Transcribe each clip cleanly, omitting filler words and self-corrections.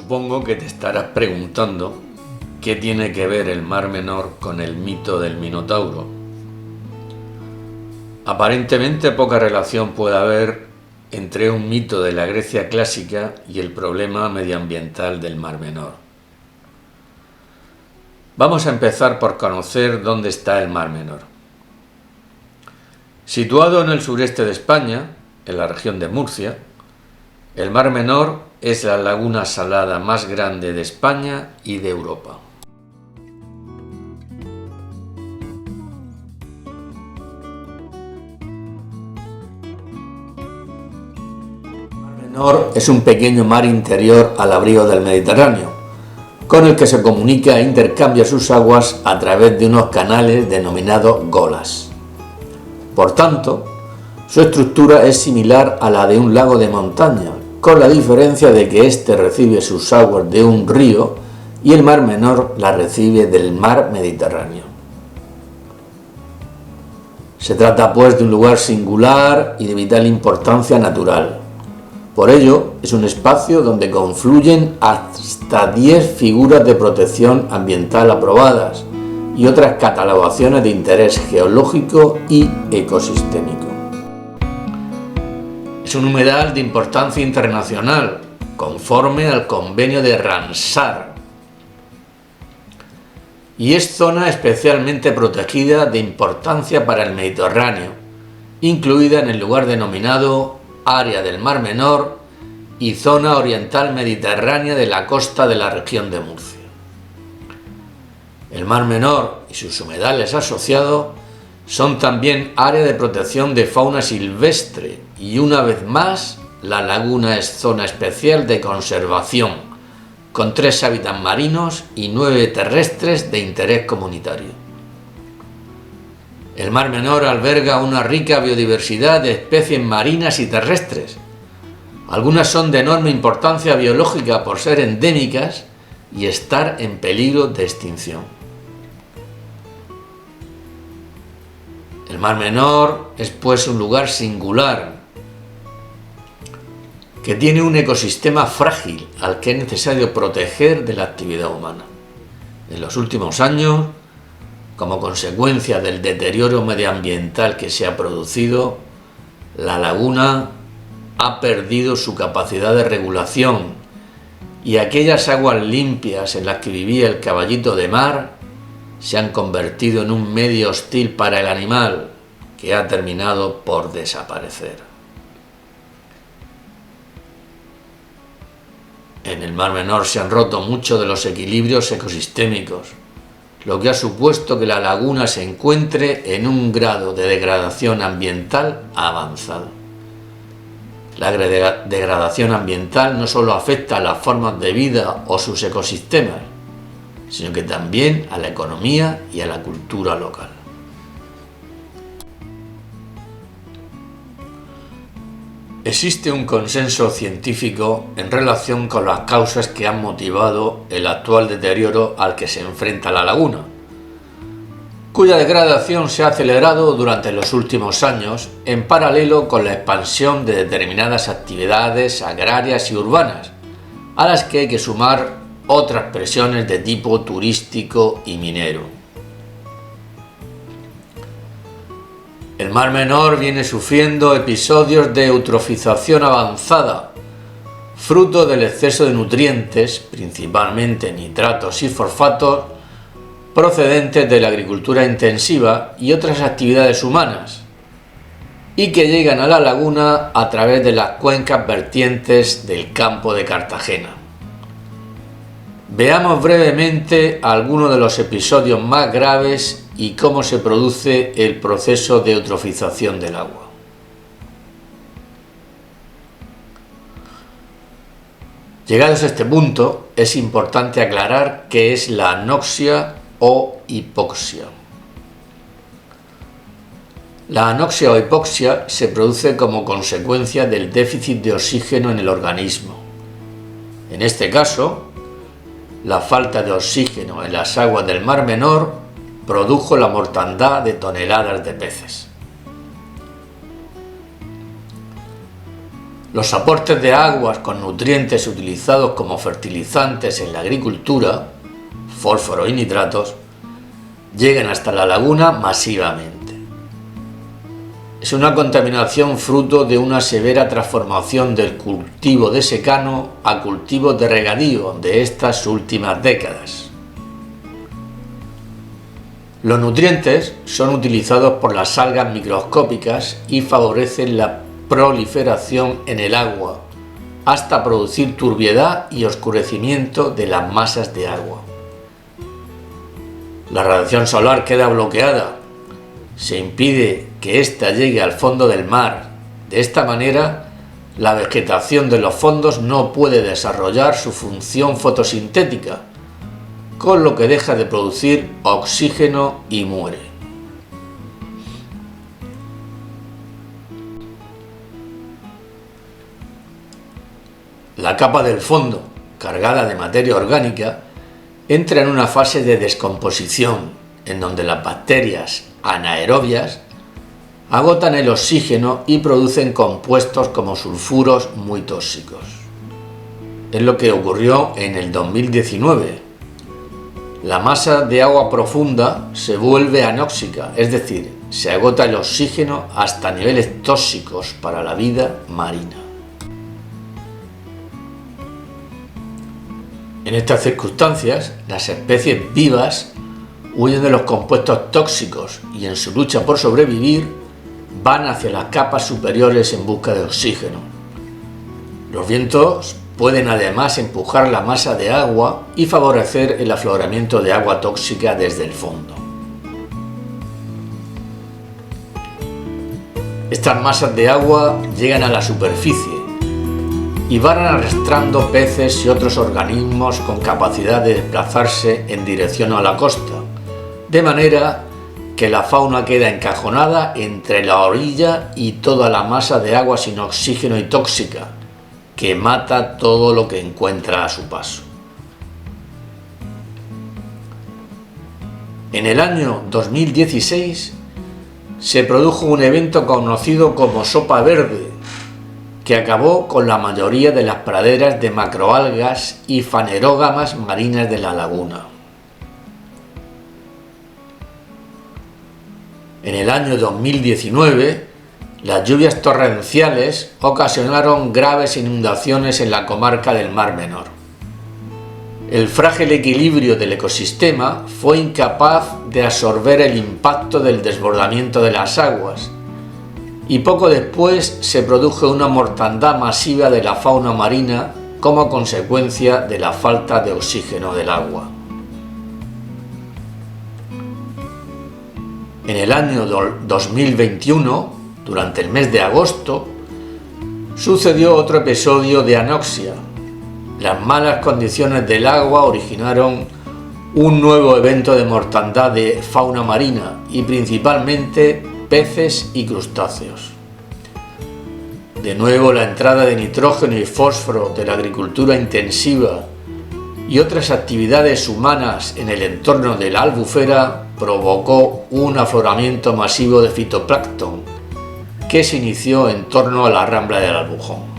Supongo que te estarás preguntando qué tiene que ver el Mar Menor con el mito del Minotauro. Aparentemente poca relación puede haber entre un mito de la Grecia clásica y el problema medioambiental del Mar Menor. Vamos a empezar por conocer dónde está el Mar Menor. Situado en el sureste de España, en la región de Murcia, el Mar Menor es la laguna salada más grande de España y de Europa. El Mar Menor es un pequeño mar interior al abrigo del Mediterráneo, con el que se comunica e intercambia sus aguas a través de unos canales denominados golas. Por tanto, su estructura es similar a la de un lago de montaña, con la diferencia de que éste recibe sus aguas de un río y el Mar Menor las recibe del mar Mediterráneo. Se trata pues de un lugar singular y de vital importancia natural. Por ello, es un espacio donde confluyen hasta 10 figuras de protección ambiental aprobadas y otras catalogaciones de interés geológico y ecosistémico. Es un humedal de importancia internacional, conforme al convenio de Ramsar, y es zona especialmente protegida de importancia para el Mediterráneo, incluida en el lugar denominado Área del Mar Menor y Zona Oriental Mediterránea de la costa de la región de Murcia. El Mar Menor y sus humedales asociados son también área de protección de fauna silvestre y, una vez más, la laguna es zona especial de conservación, con 3 hábitats marinos y 9 terrestres de interés comunitario. El Mar Menor alberga una rica biodiversidad de especies marinas y terrestres. Algunas son de enorme importancia biológica por ser endémicas y estar en peligro de extinción. El Mar Menor es pues un lugar singular que tiene un ecosistema frágil al que es necesario proteger de la actividad humana. En los últimos años, como consecuencia del deterioro medioambiental que se ha producido, la laguna ha perdido su capacidad de regulación y aquellas aguas limpias en las que vivía el caballito de mar se han convertido en un medio hostil para el animal, que ha terminado por desaparecer. En el Mar Menor se han roto muchos de los equilibrios ecosistémicos, lo que ha supuesto que la laguna se encuentre en un grado de degradación ambiental avanzado. La degradación ambiental no solo afecta a las formas de vida o sus ecosistemas, sino que también a la economía y a la cultura local. Existe un consenso científico en relación con las causas que han motivado el actual deterioro al que se enfrenta la laguna, cuya degradación se ha acelerado durante los últimos años en paralelo con la expansión de determinadas actividades agrarias y urbanas, a las que hay que sumar otras presiones de tipo turístico y minero. El Mar Menor viene sufriendo episodios de eutrofización avanzada, fruto del exceso de nutrientes, principalmente nitratos y fosfatos, procedentes de la agricultura intensiva y otras actividades humanas, y que llegan a la laguna a través de las cuencas vertientes del Campo de Cartagena. Veamos brevemente algunos de los episodios más graves y cómo se produce el proceso de eutrofización del agua. Llegados a este punto, es importante aclarar qué es la anoxia o hipoxia. La anoxia o hipoxia se produce como consecuencia del déficit de oxígeno en el organismo. En este caso, la falta de oxígeno en las aguas del Mar Menor produjo la mortandad de toneladas de peces. Los aportes de aguas con nutrientes utilizados como fertilizantes en la agricultura, fósforo y nitratos, llegan hasta la laguna masivamente. Es una contaminación fruto de una severa transformación del cultivo de secano a cultivos de regadío de estas últimas décadas. Los nutrientes son utilizados por las algas microscópicas y favorecen la proliferación en el agua, hasta producir turbiedad y oscurecimiento de las masas de agua. La radiación solar queda bloqueada, se impide que ésta llegue al fondo del mar. De esta manera, la vegetación de los fondos no puede desarrollar su función fotosintética, con lo que deja de producir oxígeno y muere. La capa del fondo, cargada de materia orgánica, entra en una fase de descomposición, en donde las bacterias anaerobias agotan el oxígeno y producen compuestos como sulfuros muy tóxicos. Es lo que ocurrió en el 2019. La masa de agua profunda se vuelve anóxica, es decir, se agota el oxígeno hasta niveles tóxicos para la vida marina. En estas circunstancias, las especies vivas huyen de los compuestos tóxicos y en su lucha por sobrevivir van hacia las capas superiores en busca de oxígeno. Los vientos pueden además empujar la masa de agua y favorecer el afloramiento de agua tóxica desde el fondo. Estas masas de agua llegan a la superficie y van arrastrando peces y otros organismos con capacidad de desplazarse en dirección a la costa, de manera que la fauna queda encajonada entre la orilla y toda la masa de agua sin oxígeno y tóxica, que mata todo lo que encuentra a su paso. En el año 2016 se produjo un evento conocido como sopa verde, que acabó con la mayoría de las praderas de macroalgas y fanerógamas marinas de la laguna. En el año 2019, las lluvias torrenciales ocasionaron graves inundaciones en la comarca del Mar Menor. El frágil equilibrio del ecosistema fue incapaz de absorber el impacto del desbordamiento de las aguas, y poco después se produjo una mortandad masiva de la fauna marina como consecuencia de la falta de oxígeno del agua. En el año 2021, durante el mes de agosto, sucedió otro episodio de anoxia. Las malas condiciones del agua originaron un nuevo evento de mortandad de fauna marina y principalmente peces y crustáceos. De nuevo, la entrada de nitrógeno y fósforo de la agricultura intensiva y otras actividades humanas en el entorno de la albufera provocó un afloramiento masivo de fitoplancton que se inició en torno a la rambla del Albujón.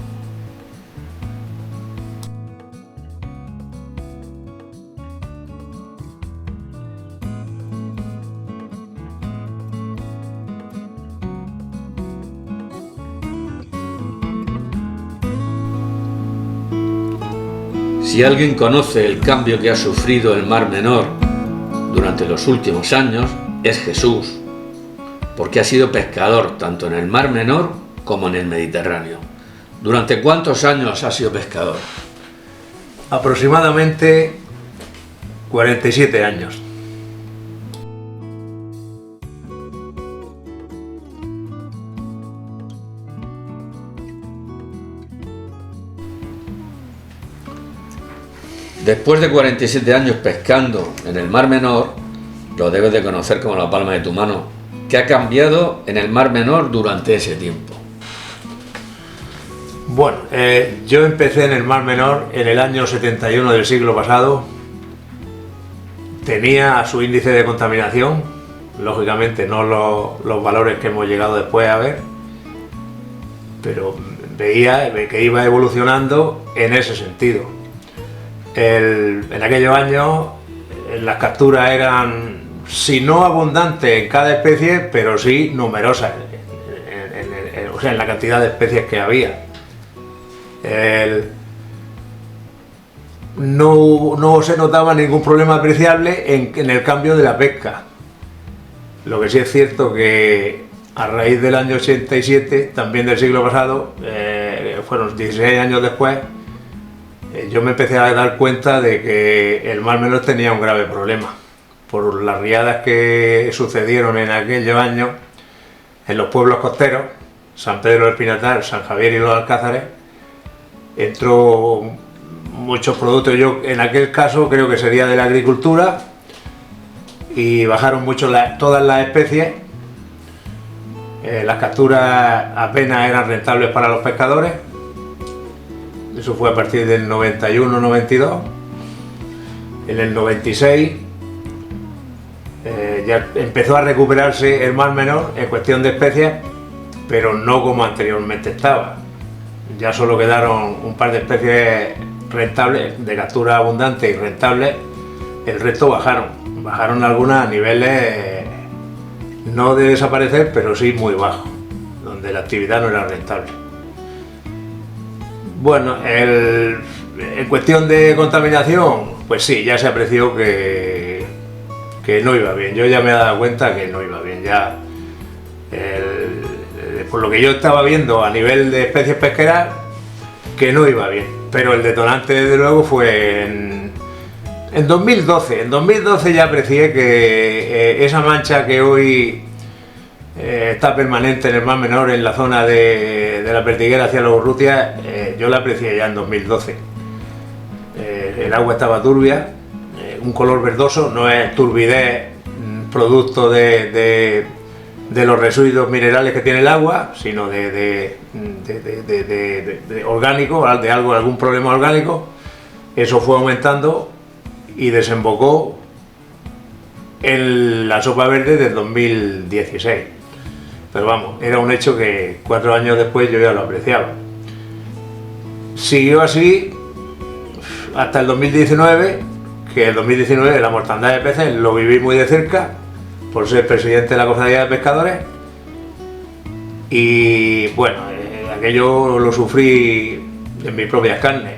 Si alguien conoce el cambio que ha sufrido el Mar Menor durante los últimos años, es Jesús, porque ha sido pescador tanto en el Mar Menor como en el Mediterráneo. ¿Durante cuántos años ha sido pescador? Aproximadamente 47 años. Después de 47 años pescando en el Mar Menor, lo debes de conocer como la palma de tu mano. ¿Qué ha cambiado en el Mar Menor durante ese tiempo? Bueno, yo empecé en el Mar Menor en el año 71 del siglo pasado. Tenía su índice de contaminación, lógicamente no los valores que hemos llegado después a ver, pero veía que iba evolucionando en ese sentido. En aquellos años las capturas eran, si no abundantes en cada especie, pero sí numerosas, o sea, en la cantidad de especies que había. No se notaba ningún problema apreciable en el cambio de la pesca. Lo que sí es cierto que a raíz del año 87, también del siglo pasado, fueron 16 años después, yo me empecé a dar cuenta de que el Mar Menor tenía un grave problema. Por las riadas que sucedieron en aquellos años, en los pueblos costeros, San Pedro del Pinatar, San Javier y los Alcázares, entró muchos productos. Yo en aquel caso creo que sería de la agricultura, y bajaron mucho todas las especies. Las capturas apenas eran rentables para los pescadores. Eso fue a partir del 91-92. En el 96 ya empezó a recuperarse el Mar Menor en cuestión de especies, pero no como anteriormente estaba. Ya solo quedaron un par de especies rentables, de captura abundante y rentables. El resto bajaron algunas a niveles no de desaparecer, pero sí muy bajos, donde la actividad no era rentable. Bueno, en cuestión de contaminación, pues sí, ya se apreció que no iba bien. Yo ya me he dado cuenta que no iba bien. Ya, por lo que yo estaba viendo a nivel de especies pesqueras, que no iba bien. Pero el detonante, desde luego, fue en 2012. En 2012 ya aprecié que esa mancha que hoy está permanente en el Mar Menor, en la zona de la Pertiguera hacia los Urrutia, yo la aprecié ya en 2012. El agua estaba turbia, un color verdoso, no es turbidez producto de los residuos minerales que tiene el agua, sino de orgánico, de algún problema orgánico. Eso fue aumentando y desembocó en la sopa verde del 2016. Pero vamos, era un hecho que 4 años después yo ya lo apreciaba. Siguió así hasta el 2019, que el 2019 la mortandad de peces lo viví muy de cerca, por ser presidente de la Cofradía de Pescadores, y bueno, aquello lo sufrí en mis propias carnes.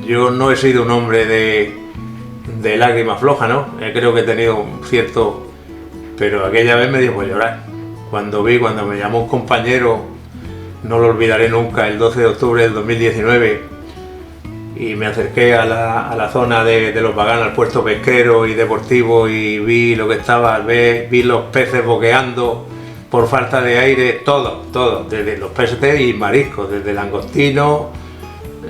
Yo no he sido un hombre de lágrimas flojas, ¿no? Creo que he tenido un cierto... pero aquella vez me dio por llorar. Cuando me llamó un compañero, no lo olvidaré nunca, el 12 de octubre del 2019, y me acerqué a la zona de Los Paganos, al puerto pesquero y deportivo, y vi lo que estaba, vi los peces boqueando por falta de aire, todo, desde los peces y mariscos, desde langostino,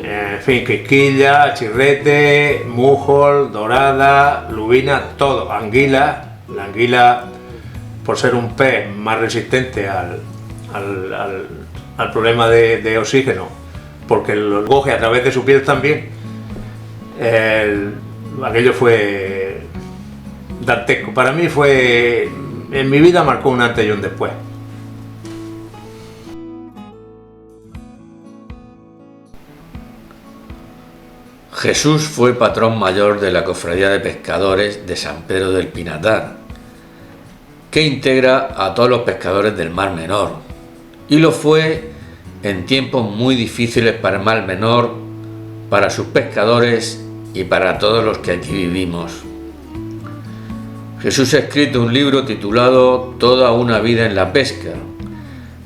en fin, quisquilla, chirrete, mujol, dorada, lubina, todo, anguila. La anguila, por ser un pez más resistente al problema de oxígeno, porque lo coge a través de su piel también, aquello fue dantesco. Para mí en mi vida marcó un antes y un después. Jesús fue patrón mayor de la Cofradía de Pescadores de San Pedro del Pinatar, que integra a todos los pescadores del Mar Menor, y lo fue en tiempos muy difíciles para el Mar Menor, para sus pescadores y para todos los que aquí vivimos. Jesús ha escrito un libro titulado Toda una vida en la pesca,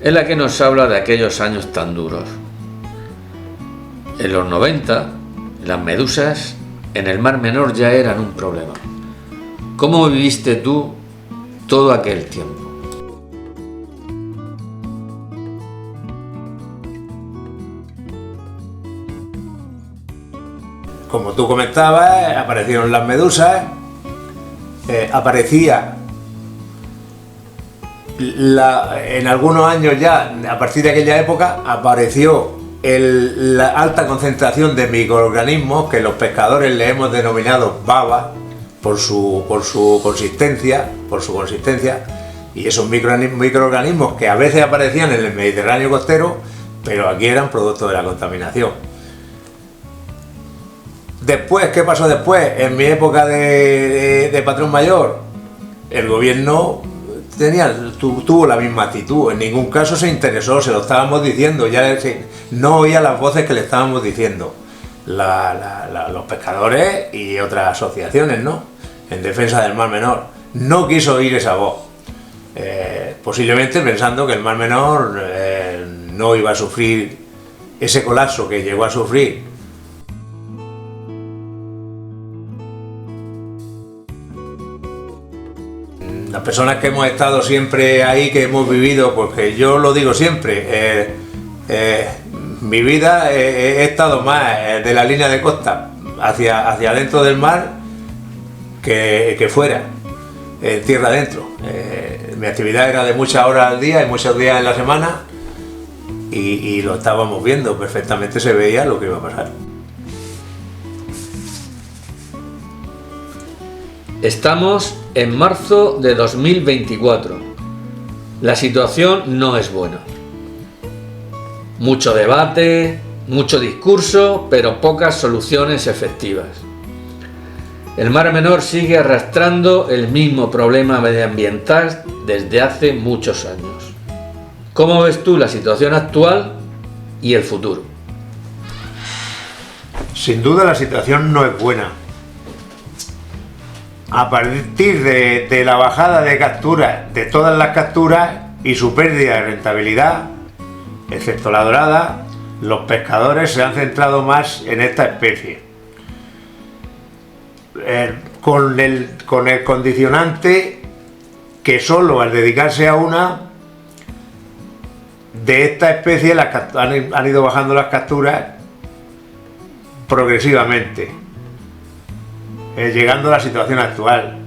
en la que nos habla de aquellos años tan duros. En los 90, las medusas en el Mar Menor ya eran un problema. ¿Cómo viviste tú todo aquel tiempo? Como tú comentabas, aparecieron las medusas, aparecía en algunos años ya, a partir de aquella época, apareció la alta concentración de microorganismos que los pescadores le hemos denominado baba por su consistencia, y esos microorganismos que a veces aparecían en el Mediterráneo costero, pero aquí eran producto de la contaminación. Después, ¿qué pasó después? En mi época de patrón mayor, el gobierno tuvo la misma actitud, en ningún caso se interesó, se lo estábamos diciendo, no oía las voces que le estábamos diciendo los pescadores y otras asociaciones, ¿no?, en defensa del Mar Menor. No quiso oír esa voz, posiblemente pensando que el Mar Menor no iba a sufrir ese colapso que llegó a sufrir. Las personas que hemos estado siempre ahí, que hemos vivido, porque yo lo digo siempre, mi vida he estado más de la línea de costa hacia adentro del mar que fuera, tierra adentro. Mi actividad era de muchas horas al día y muchos días en la semana, y lo estábamos viendo perfectamente, se veía lo que iba a pasar. Estamos en marzo de 2024. La situación no es buena. Mucho debate, mucho discurso, pero pocas soluciones efectivas. El Mar Menor sigue arrastrando el mismo problema medioambiental desde hace muchos años. ¿Cómo ves tú la situación actual y el futuro? Sin duda la situación no es buena. A partir de la bajada de capturas, de todas las capturas y su pérdida de rentabilidad, excepto la dorada, los pescadores se han centrado más en esta especie. Con el condicionante que solo al dedicarse a una de esta especie han ido bajando las capturas progresivamente, llegando a la situación actual,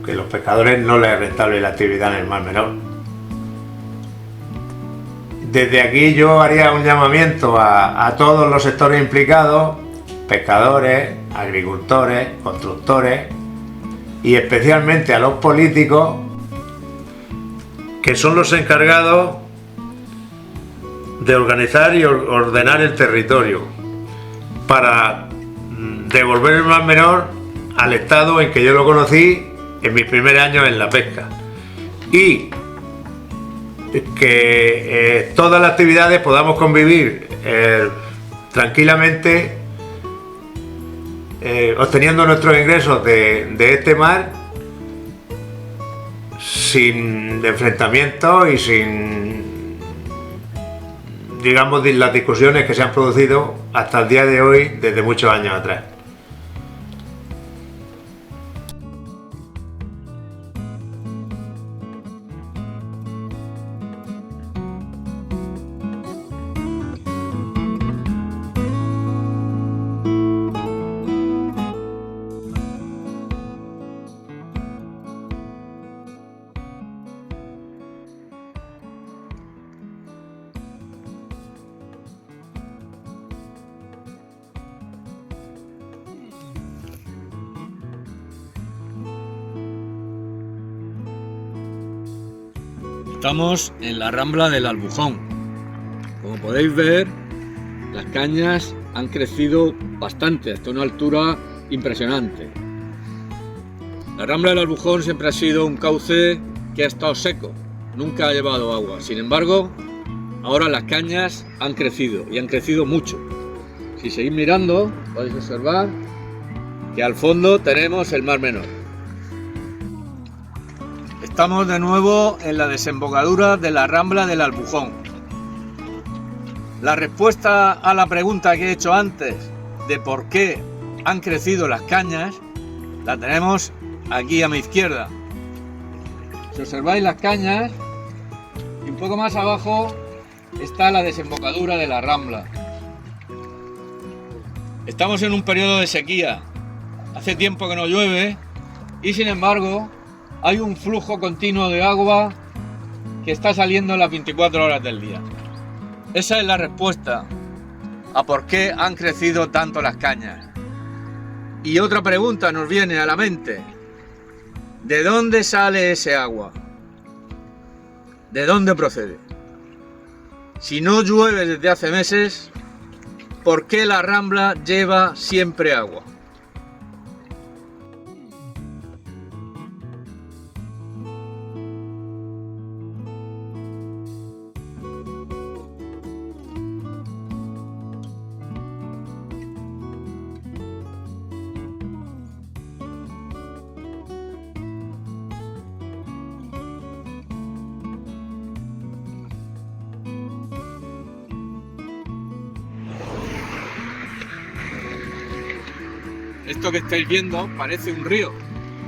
que a los pescadores no les es rentable la actividad en el Mar Menor. Desde aquí yo haría un llamamiento a todos los sectores implicados, pescadores, agricultores, constructores, y especialmente a los políticos, que son los encargados de organizar y ordenar el territorio para devolver el Mar Menor al estado en que yo lo conocí en mis primeros años en la pesca, y que todas las actividades podamos convivir tranquilamente, obteniendo nuestros ingresos de este mar sin enfrentamientos y sin, digamos, las discusiones que se han producido hasta el día de hoy desde muchos años atrás. Estamos en la Rambla del Albujón. Como podéis ver, las cañas han crecido bastante, hasta una altura impresionante. La Rambla del Albujón siempre ha sido un cauce que ha estado seco, nunca ha llevado agua. Sin embargo, ahora las cañas han crecido, y han crecido mucho. Si seguís mirando, podéis observar que al fondo tenemos el Mar Menor. Estamos de nuevo en la desembocadura de la Rambla del Albujón. La respuesta a la pregunta que he hecho antes de por qué han crecido las cañas la tenemos aquí a mi izquierda. Si observáis las cañas, y un poco más abajo está la desembocadura de la Rambla. Estamos en un periodo de sequía, hace tiempo que no llueve, y sin embargo hay un flujo continuo de agua que está saliendo las 24 horas del día. Esa es la respuesta a por qué han crecido tanto las cañas. Y otra pregunta nos viene a la mente: ¿de dónde sale ese agua? ¿De dónde procede? Si no llueve desde hace meses, ¿por qué la Rambla lleva siempre agua? Esto que estáis viendo parece un río,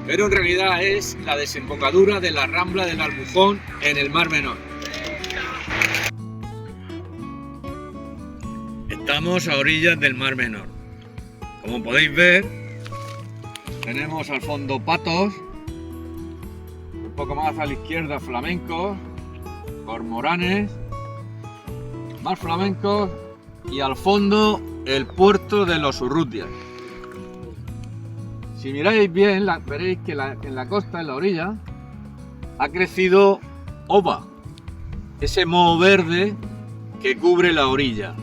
pero en realidad es la desembocadura de la Rambla del Albujón en el Mar Menor. Estamos a orillas del Mar Menor. Como podéis ver, tenemos al fondo patos, un poco más a la izquierda flamencos, cormoranes, más flamencos y al fondo el puerto de los Urrutias. Si miráis bien, veréis que en la costa, en la orilla, ha crecido ova, ese moho verde que cubre la orilla.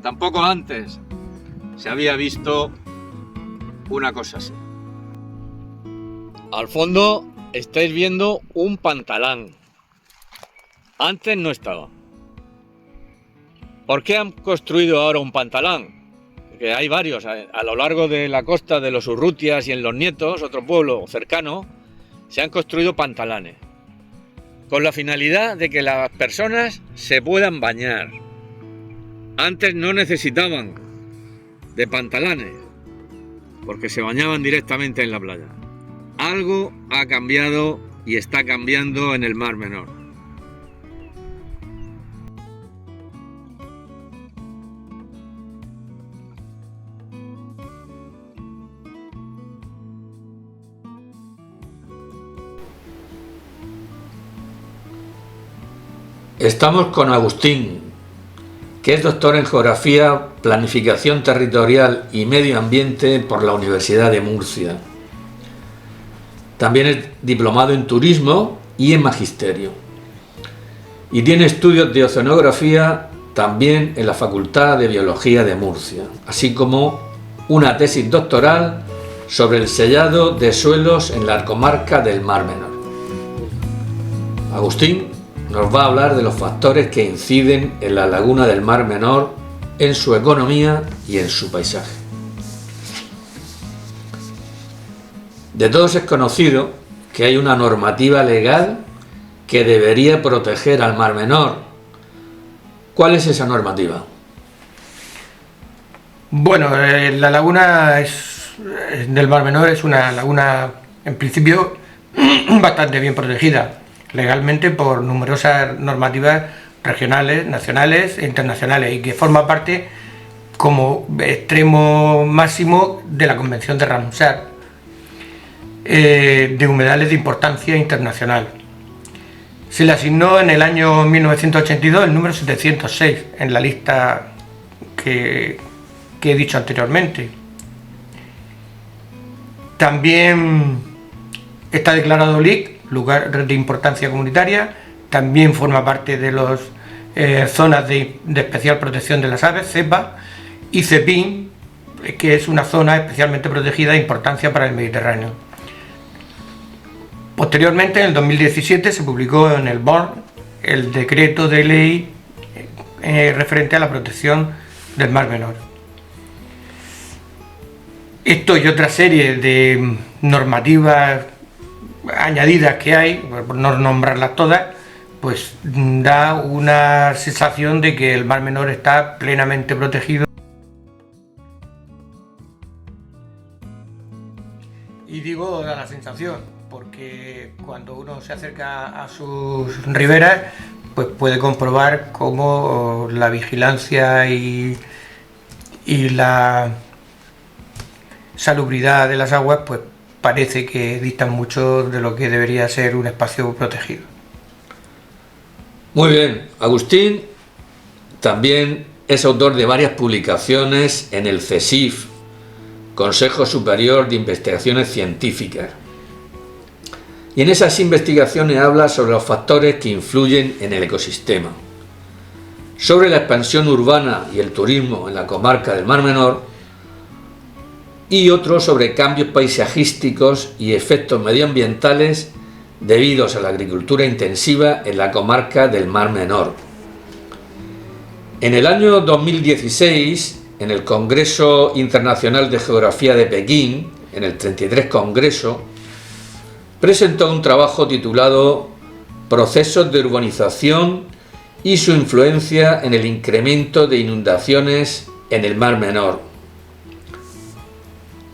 Tampoco antes se había visto una cosa así. Al fondo estáis viendo un pantalán. Antes no estaba. ¿Por qué han construido ahora un pantalán? Que hay varios a lo largo de la costa de los Urrutias y en Los Nietos, otro pueblo cercano, se han construido pantalanes con la finalidad de que las personas se puedan bañar. Antes no necesitaban de pantalanes porque se bañaban directamente en la playa. Algo ha cambiado y está cambiando en el Mar Menor. Estamos con Agustín, que es doctor en Geografía, Planificación Territorial y Medio Ambiente por la Universidad de Murcia. También es diplomado en Turismo y en Magisterio. Y tiene estudios de Oceanografía también en la Facultad de Biología de Murcia, así como una tesis doctoral sobre el sellado de suelos en la comarca del Mar Menor. Agustín nos va a hablar de los factores que inciden en la laguna del Mar Menor, en su economía y en su paisaje. De todos es conocido que hay una normativa legal que debería proteger al Mar Menor. ¿Cuál es esa normativa? Bueno, la laguna del Mar Menor es una laguna, en principio, bastante bien protegida legalmente por numerosas normativas regionales, nacionales e internacionales, y que forma parte como extremo máximo de la Convención de Ramsar de humedales de importancia internacional. Se le asignó en el año 1982 el número 706 en la lista que he dicho anteriormente. También está declarado LIC, lugar de importancia comunitaria. También forma parte de las zonas de especial protección de las aves, CEPA, y CEPIN, que es una zona especialmente protegida de importancia para el Mediterráneo. Posteriormente, en el 2017, se publicó en el BORN el decreto de ley referente a la protección del Mar Menor. Esto y otra serie de normativas añadidas que hay, por no nombrarlas todas, pues da una sensación de que el Mar Menor está plenamente protegido. Y digo da la sensación, porque cuando uno se acerca a sus riberas, pues puede comprobar cómo la vigilancia y la salubridad de las aguas pues parece que distan mucho de lo que debería ser un espacio protegido. Muy bien, Agustín también es autor de varias publicaciones en el CSIC, Consejo Superior de Investigaciones Científicas. Y en esas investigaciones habla sobre los factores que influyen en el ecosistema. sobre la expansión urbana y el turismo en la comarca del Mar Menor, y otro sobre cambios paisajísticos y efectos medioambientales debidos a la agricultura intensiva en la comarca del Mar Menor. En el año 2016, en el Congreso Internacional de Geografía de Pekín, en el 33 Congreso, presentó un trabajo titulado Procesos de urbanización y su influencia en el incremento de inundaciones en el Mar Menor.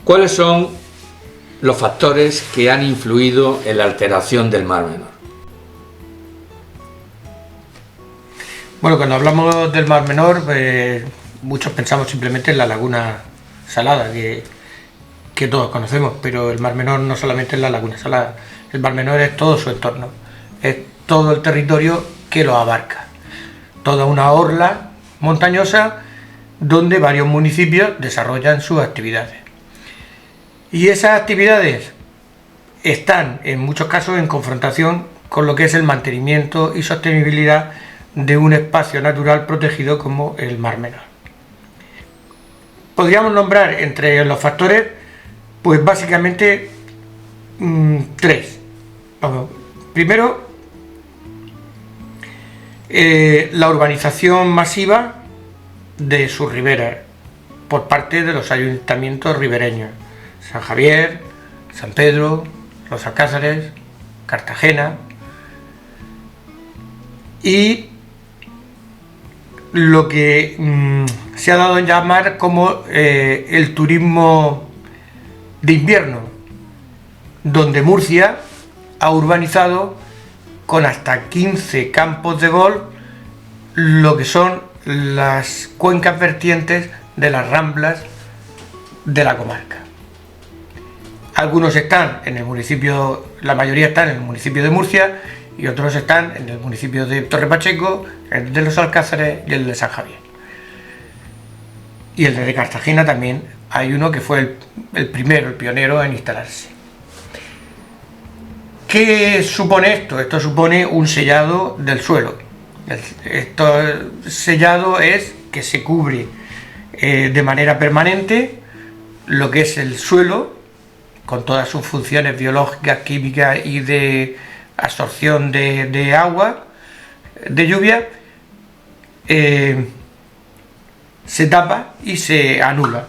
¿Cuáles son los factores que han influido en la alteración del Mar Menor? Bueno, cuando hablamos del Mar Menor, muchos pensamos simplemente en la laguna salada, que todos conocemos, pero el Mar Menor no solamente es la laguna salada, el Mar Menor es todo su entorno, es todo el territorio que lo abarca, toda una orla montañosa donde varios municipios desarrollan sus actividades. Y esas actividades están en muchos casos en confrontación con lo que es el mantenimiento y sostenibilidad de un espacio natural protegido como el Mar Menor. Podríamos nombrar entre los factores, pues básicamente tres. Primero, la urbanización masiva de sus riberas por parte de los ayuntamientos ribereños: San Javier, San Pedro, Los Alcázares, Cartagena, y lo que se ha dado en llamar como el turismo de invierno, donde Murcia ha urbanizado con hasta 15 campos de golf lo que son las cuencas vertientes de las ramblas de la comarca. Algunos están en el municipio, la mayoría están en el municipio de Murcia, y otros están en el municipio de Torre Pacheco, el de Los Alcázares y el de San Javier. Y el de Cartagena también hay uno que fue el primero, el pionero en instalarse. ¿Qué supone esto? Esto supone un sellado del suelo. Sellado es que se cubre de manera permanente lo que es el suelo, con todas sus funciones biológicas, químicas y de absorción de agua, de lluvia, se tapa y se anula.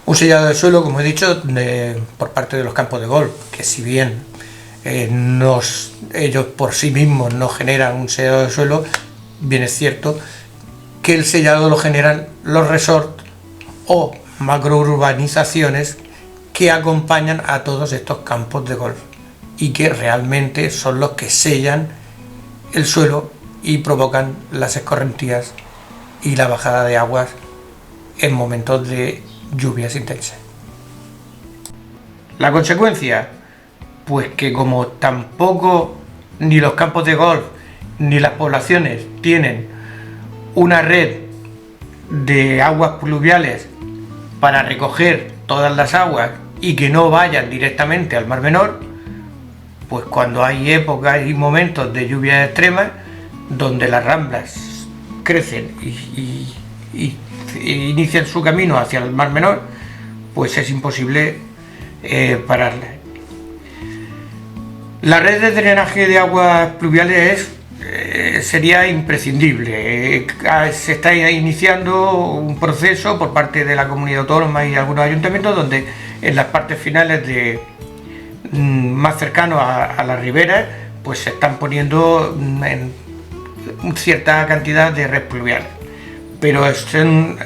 Un sellado del suelo, como he dicho, por parte de los campos de golf, que si bien ellos por sí mismos no generan un sellado del suelo, bien es cierto que el sellado lo generan los resorts o macrourbanizaciones que acompañan a todos estos campos de golf y que realmente son los que sellan el suelo y provocan las escorrentías y la bajada de aguas en momentos de lluvias intensas. La consecuencia, pues que como tampoco ni los campos de golf ni las poblaciones tienen una red de aguas pluviales para recoger todas las aguas y que no vayan directamente al Mar Menor, pues cuando hay épocas y momentos de lluvias extremas donde las ramblas crecen y inician su camino hacia el Mar Menor, pues es imposible pararlas. La red de drenaje de aguas pluviales sería imprescindible. Se está iniciando un proceso por parte de la comunidad autónoma y algunos ayuntamientos donde en las partes finales más cercanos a las riberas, pues se están poniendo en cierta cantidad de red pluvial, pero son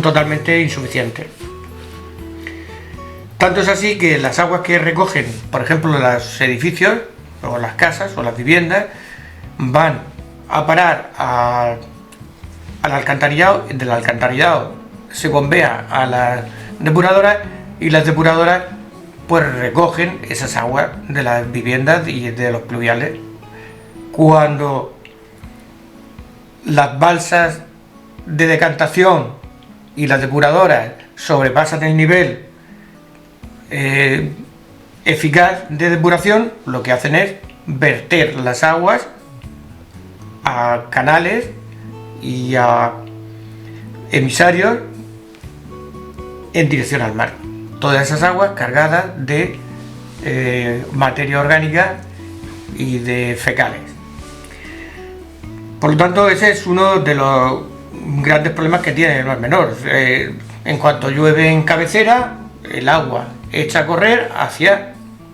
totalmente insuficientes. Tanto es así que las aguas que recogen, por ejemplo, los edificios o las casas o las viviendas, van a parar al alcantarillado. Del alcantarillado se bombea a las depuradoras y las depuradoras pues recogen esas aguas de las viviendas y de los pluviales. Cuando las balsas de decantación y las depuradoras sobrepasan el nivel eficaz de depuración, lo que hacen es verter las aguas a canales y a emisarios en dirección al mar. Todas esas aguas cargadas de materia orgánica y de fecales. Por lo tanto, ese es uno de los grandes problemas que tiene el Mar Menor. En cuanto llueve en cabecera, el agua echa a correr hacia,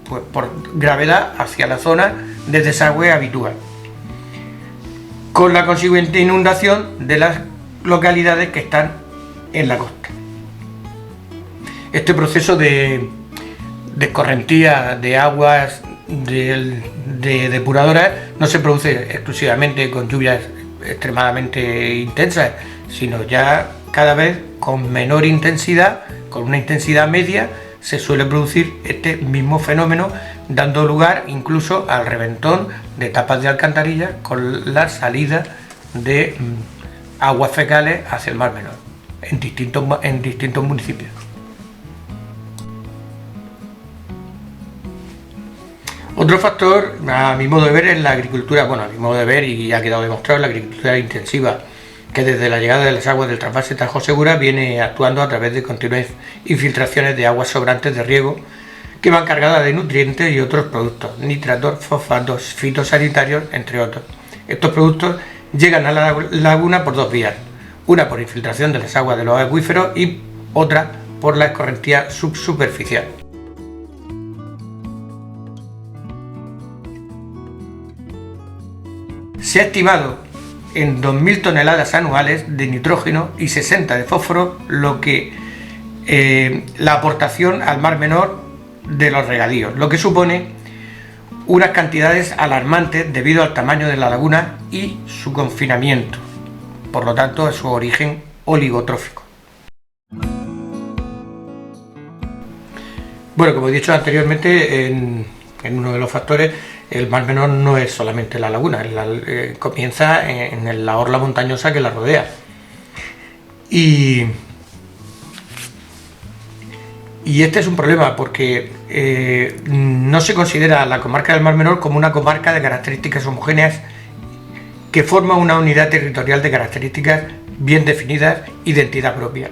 pues por gravedad, hacia la zona de desagüe habitual, con la consiguiente inundación de las localidades que están en la costa. Este proceso de escorrentía de aguas de depuradoras no se produce exclusivamente con lluvias extremadamente intensas, sino ya cada vez con menor intensidad, con una intensidad media, se suele producir este mismo fenómeno, dando lugar incluso al reventón de tapas de alcantarillas con la salida de aguas fecales hacia el Mar Menor en distintos municipios. Otro factor, a mi modo de ver, es la agricultura, a mi modo de ver, y ha quedado demostrado, la agricultura intensiva, que desde la llegada de las aguas del trasvase Tajo Segura viene actuando a través de continuas infiltraciones de aguas sobrantes de riego que van cargadas de nutrientes y otros productos, nitratos, fosfatos, fitosanitarios, entre otros. Estos productos llegan a la laguna por dos vías, una por infiltración de las aguas de los acuíferos y otra por la escorrentía subsuperficial. Se ha estimado en 2.000 toneladas anuales de nitrógeno y 60 de fósforo lo que la aportación al Mar Menor de los regadíos, lo que supone unas cantidades alarmantes debido al tamaño de la laguna y su confinamiento, por lo tanto a su origen oligotrófico. Bueno, como he dicho anteriormente, en uno de los factores, el Mar Menor no es solamente la laguna, comienza en la orla montañosa que la rodea. Y este es un problema porque no se considera la comarca del Mar Menor como una comarca de características homogéneas que forma una unidad territorial de características bien definidas, identidad propia,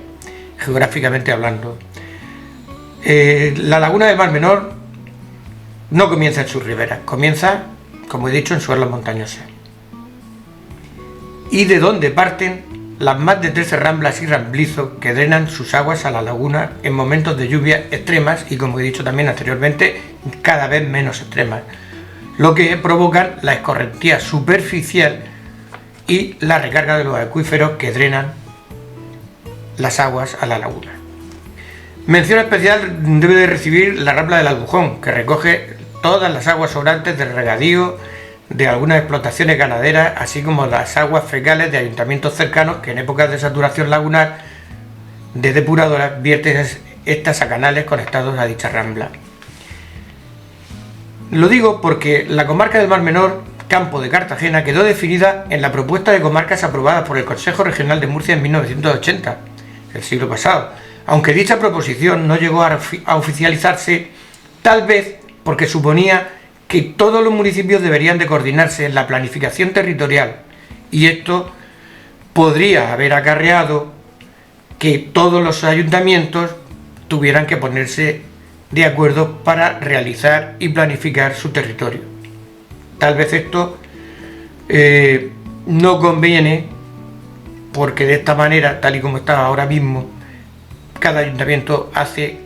geográficamente hablando. La laguna del Mar Menor no comienza en sus riberas, comienza, como he dicho, en su orla montañosa. Y de donde parten las más de 13 ramblas y ramblizos que drenan sus aguas a la laguna en momentos de lluvias extremas y, como he dicho también anteriormente, cada vez menos extremas, lo que provocan la escorrentía superficial y la recarga de los acuíferos que drenan las aguas a la laguna. Mención especial debe de recibir la rambla del Albujón, que recoge todas las aguas sobrantes del regadío de algunas explotaciones ganaderas, así como las aguas fecales de ayuntamientos cercanos que en épocas de saturación lagunar de depuradoras vierten estas a canales conectados a dicha rambla. Lo digo porque la comarca del Mar Menor, Campo de Cartagena, quedó definida en la propuesta de comarcas aprobada por el Consejo Regional de Murcia en 1980, el siglo pasado, aunque dicha proposición no llegó a oficializarse, tal vez porque suponía que todos los municipios deberían de coordinarse en la planificación territorial, y esto podría haber acarreado que todos los ayuntamientos tuvieran que ponerse de acuerdo para realizar y planificar su territorio. Tal vez esto no conviene, porque de esta manera, tal y como está ahora mismo, cada ayuntamiento hace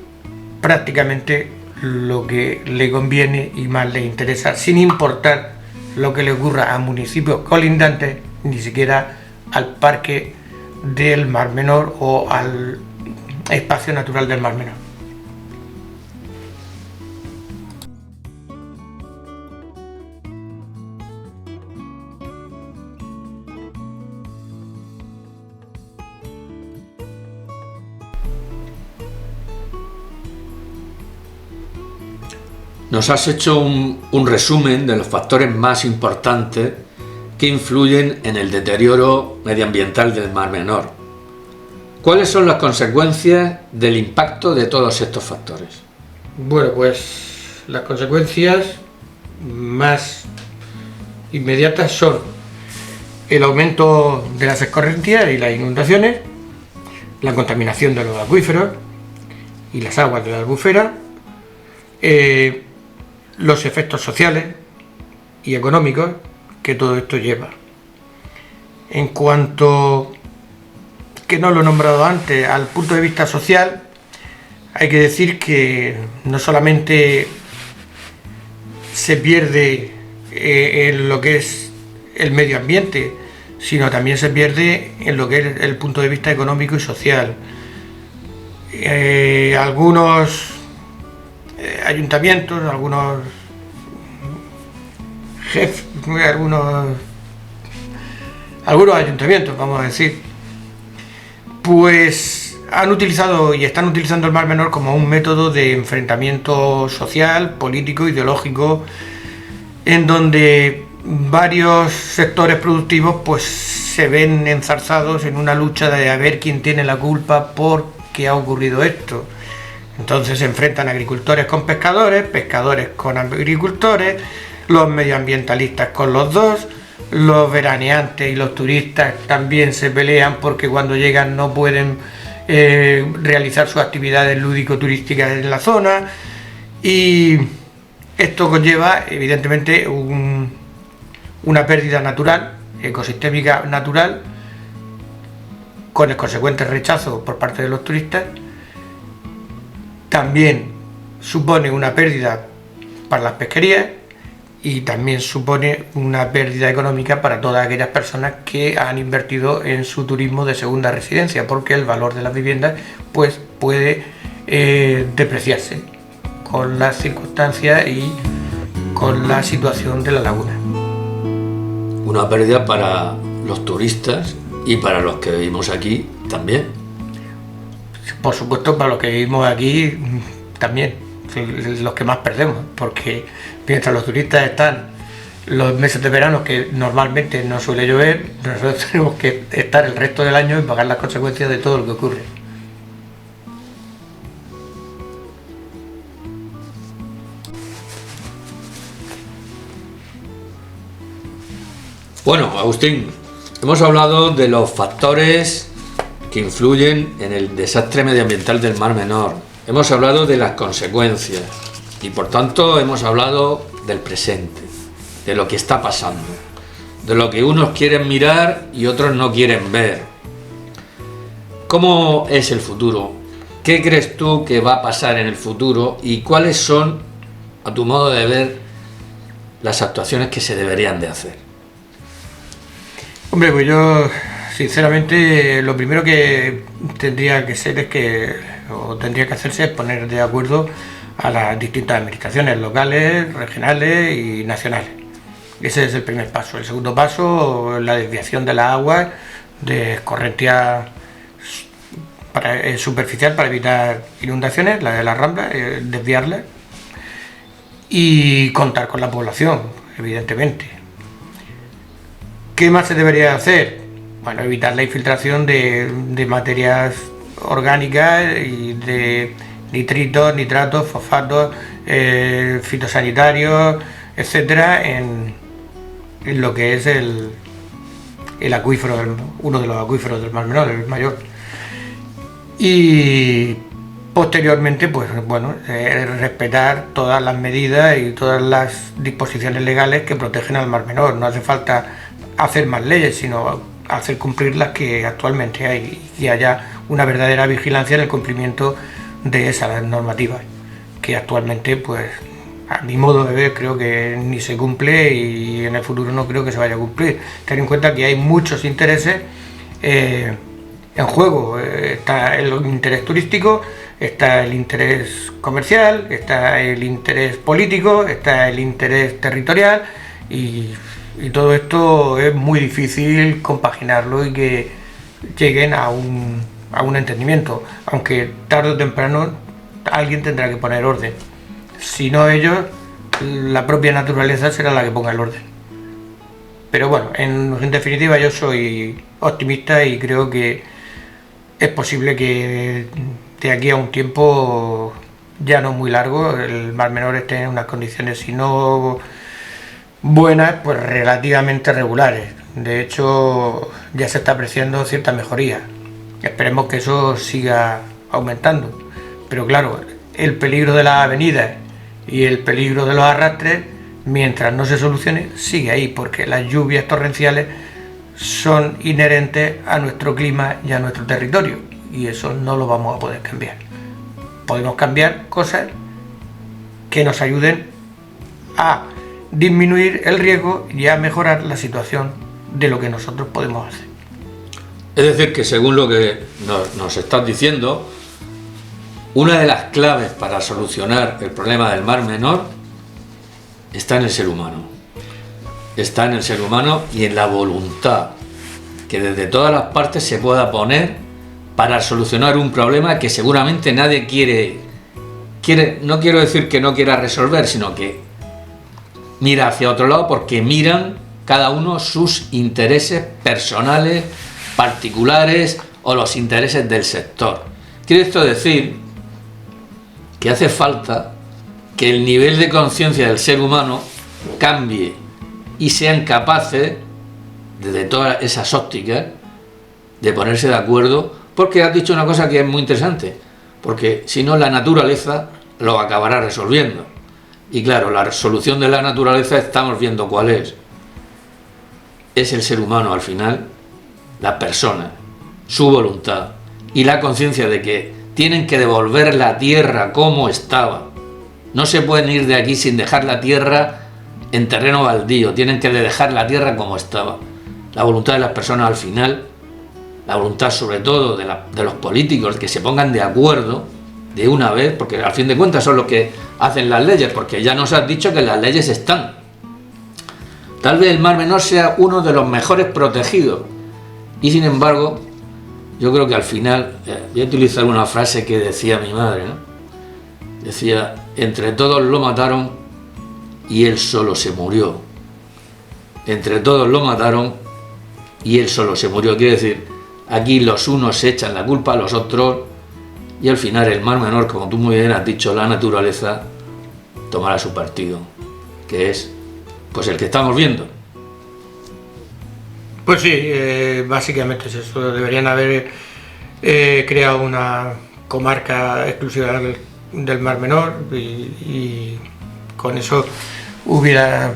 prácticamente lo que le conviene y más le interesa, sin importar lo que le ocurra a municipios colindantes, ni siquiera al parque del Mar Menor o al espacio natural del Mar Menor. Nos has hecho un resumen de los factores más importantes que influyen en el deterioro medioambiental del Mar Menor. ¿Cuáles son las consecuencias del impacto de todos estos factores? Bueno, pues las consecuencias más inmediatas son el aumento de las escorrentías y las inundaciones, la contaminación de los acuíferos y las aguas de la albufera, los efectos sociales y económicos que todo esto lleva. En cuanto, que no lo he nombrado antes, al punto de vista social, hay que decir que no solamente se pierde en lo que es el medio ambiente, sino también se pierde en lo que es el punto de vista económico y social. Algunos ayuntamientos, algunos jefes, algunos ayuntamientos, vamos a decir, pues han utilizado y están utilizando el Mar Menor como un método de enfrentamiento social, político, ideológico, en donde varios sectores productivos pues se ven enzarzados en una lucha de a ver quién tiene la culpa por qué ha ocurrido esto. Entonces se enfrentan agricultores con pescadores, pescadores con agricultores, los medioambientalistas con los dos, los veraneantes y los turistas también se pelean porque cuando llegan no pueden realizar sus actividades lúdico-turísticas en la zona, y esto conlleva evidentemente una pérdida natural, ecosistémica natural, con el consecuente rechazo por parte de los turistas. También supone una pérdida para las pesquerías y también supone una pérdida económica para todas aquellas personas que han invertido en su turismo de segunda residencia, porque el valor de las viviendas pues puede depreciarse con las circunstancias y con la situación de la laguna. Una pérdida para los turistas y para los que vivimos aquí también. Por supuesto, para los que vivimos aquí también, los que más perdemos, porque mientras los turistas están los meses de verano, que normalmente no suele llover, nosotros tenemos que estar el resto del año y pagar las consecuencias de todo lo que ocurre. Bueno, Agustín, hemos hablado de los factores que influyen en el desastre medioambiental del Mar Menor. Hemos hablado de las consecuencias y por tanto hemos hablado del presente, de lo que está pasando, de lo que unos quieren mirar y otros no quieren ver. ¿Cómo es el futuro? ¿Qué crees tú que va a pasar en el futuro y cuáles son, a tu modo de ver, las actuaciones que se deberían de hacer? Hombre, pues yo sinceramente lo primero que tendría que ser tendría que hacerse es poner de acuerdo a las distintas administraciones locales, regionales y nacionales. Ese es el primer paso. El segundo paso, la desviación de las aguas de escorrentía superficial para evitar inundaciones, la de las ramblas, desviarlas y contar con la población, evidentemente. ¿Qué más se debería hacer? Bueno, evitar la infiltración de materias orgánicas y de nitritos, nitratos, fosfatos, fitosanitarios, etcétera, en lo que es el acuífero, uno de los acuíferos del Mar Menor, el mayor. Y posteriormente, pues bueno, respetar todas las medidas y todas las disposiciones legales que protegen al Mar Menor. No hace falta hacer más leyes, sino hacer cumplir las que actualmente hay y haya una verdadera vigilancia en el cumplimiento de esas normativas, que actualmente, pues a mi modo de ver, creo que ni se cumple y en el futuro no creo que se vaya a cumplir. Ten en cuenta que hay muchos intereses en juego. Está el interés turístico, está el interés comercial, está el interés político, está el interés territorial y todo esto es muy difícil compaginarlo y que lleguen a un entendimiento, aunque tarde o temprano alguien tendrá que poner orden. Si no ellos, la propia naturaleza será la que ponga el orden. Pero bueno, en definitiva yo soy optimista y creo que es posible que de aquí a un tiempo ya no muy largo el Mar Menor esté en unas condiciones, si no buenas, pues relativamente regulares. De hecho, ya se está apreciando cierta mejoría. Esperemos que eso siga aumentando. Pero claro, el peligro de las avenidas y el peligro de los arrastres, mientras no se solucione, sigue ahí, porque las lluvias torrenciales son inherentes a nuestro clima y a nuestro territorio, y eso no lo vamos a poder cambiar. Podemos cambiar cosas que nos ayuden a disminuir el riesgo y a mejorar la situación de lo que nosotros podemos hacer. Es decir, que según lo que nos estás diciendo, una de las claves para solucionar el problema del Mar Menor está en el ser humano. Está en el ser humano y en la voluntad que desde todas las partes se pueda poner para solucionar un problema que seguramente nadie quiere, no quiero decir que no quiera resolver, sino que mira hacia otro lado porque miran cada uno sus intereses personales, particulares o los intereses del sector. Quiere esto decir que hace falta que el nivel de conciencia del ser humano cambie y sean capaces, desde todas esas ópticas, de ponerse de acuerdo, porque has dicho una cosa que es muy interesante, porque si no la naturaleza lo acabará resolviendo. Y claro, la solución de la naturaleza estamos viendo cuál es. Es el ser humano al final, la persona, su voluntad y la conciencia de que tienen que devolver la tierra como estaba. No se pueden ir de aquí sin dejar la tierra en terreno baldío, tienen que dejar la tierra como estaba. La voluntad de las personas al final, la voluntad sobre todo de los políticos, que se pongan de acuerdo de una vez, porque al fin de cuentas son los que hacen las leyes, porque ya nos has dicho que las leyes están. Tal vez el Mar Menor sea uno de los mejores protegidos y sin embargo yo creo que al final, voy a utilizar una frase que decía mi madre, ¿no? Decía, entre todos lo mataron y él solo se murió. Entre todos lo mataron y él solo se murió. Quiere decir, aquí los unos se echan la culpa a los otros y al final el Mar Menor, como tú muy bien has dicho, la naturaleza tomará su partido, que es pues el que estamos viendo. Pues sí, básicamente es eso. Deberían haber creado una comarca exclusiva del Mar Menor y con eso hubiera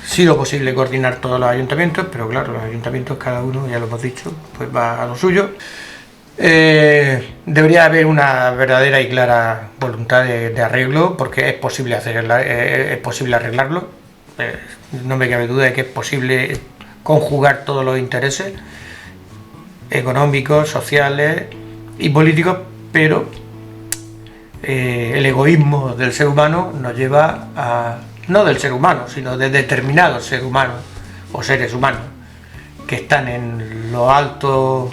sido posible coordinar todos los ayuntamientos, pero claro, los ayuntamientos cada uno, ya lo hemos dicho, pues va a lo suyo. Debería haber una verdadera y clara voluntad de arreglo, porque es posible es posible arreglarlo. No me cabe duda de que es posible conjugar todos los intereses económicos, sociales y políticos, pero el egoísmo del ser humano nos lleva a, no del ser humano, sino de determinados seres humanos o seres humanos que están en lo alto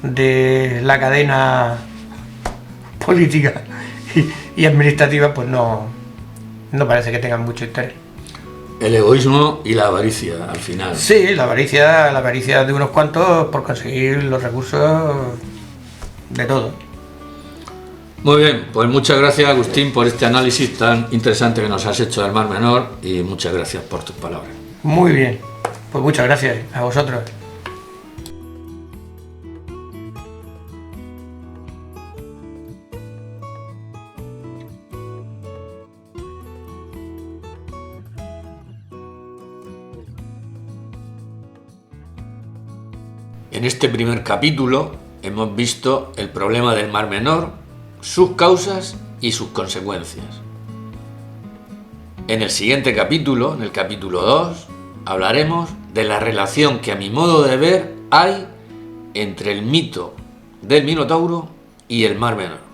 de la cadena política y administrativa, pues no parece que tengan mucho interés. El egoísmo y la avaricia al final. Sí, la avaricia de unos cuantos por conseguir los recursos de todo. Muy bien, pues muchas gracias Agustín por este análisis tan interesante que nos has hecho del Mar Menor y muchas gracias por tus palabras. Muy bien, pues muchas gracias a vosotros. En este primer capítulo hemos visto el problema del Mar Menor, sus causas y sus consecuencias. En el siguiente capítulo, en el capítulo 2, hablaremos de la relación que a mi modo de ver hay entre el mito del Minotauro y el Mar Menor.